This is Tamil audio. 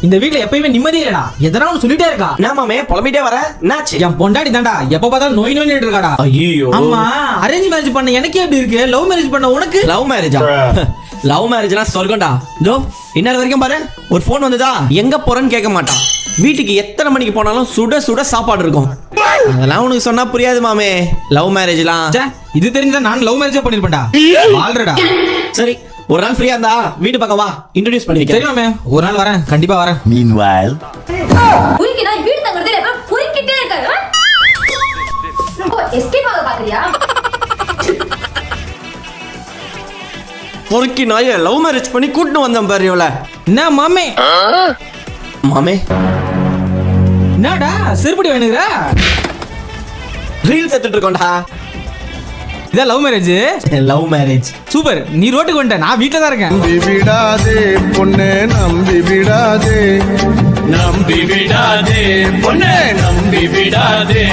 இந்த வீட்ல எப்பயுமே நிம்மதியே இல்லடா. எதனா ஒண்ணு சொல்லிட்டே இருக்கா. என்ன மாமே புலம்பிட்டே வர? என்னாச்சு? என் பொண்டாடி தான்டா எப்ப பார்த்தாலும் நோய் நோய் இருக்காடா. ஐயோ. ஆமா, அரேஞ்ச் மேரேஜ் பண்ண எனக்கே எப்படி இருக்கு, லவ் மேரேஜ் பண்ண உனக்கு? லவ் மேரேஜா? லவ் மேரேஜ்னா சொர்க்கம்டா. இதோ இன்னொரு வரைக்கும் பாரு, ஒரு போன் வந்ததா எங்க போறேன்னு கேட்க மாட்டான். வீட்டுக்கு எத்தனை மணிக்கு போனாலும் சுட சுட சாப்பாடு இருக்கும். அதெல்லாம் உனக்கு சொன்னா புரியாது மாமே. லவ் மேரேஜ்லாம் இது தெரிஞ்சா நான் லவ் மேரேஜ் பண்ணிருப்பேன்டா. ஆல்ரெடா. சரி, ஒரு நாள் ஃப்ரீயா இருந்தா வீட்டு பக்கம் வா, இன்ட்ரோடியூஸ் பண்ணிருக்கேன். சரி மாமே, ஒரு நாள் வரேன், கண்டிப்பா வரேன். Meanwhile, புரிக்கினா வீடு தங்கறதே எப்ப புரிக்கிட்டே இருக்க? ஓ எஸ்கேப் ஆக பாக்குறியா? பொறுக்கி நாய லவ் மேரேஜ் பண்ணி கூட்டிட்டு வந்தேன் பாரு இவள. என்ன மாமே? மாமே என்னடா சிறுபடி வேணுங்கற? ரீல்ஸ் எடுத்துட்டு இருக்கோம்டா. இதான் love marriage? Love marriage super. நீ ரோட்டுக்கு வந்துட்ட, நான் வீட்ல தான் இருக்கேன். நம்பி விடாதே பொண்ணே, நம்பி விடாதே, நம்பி விடாதே பொண்ணே, நம்பி விடாதே.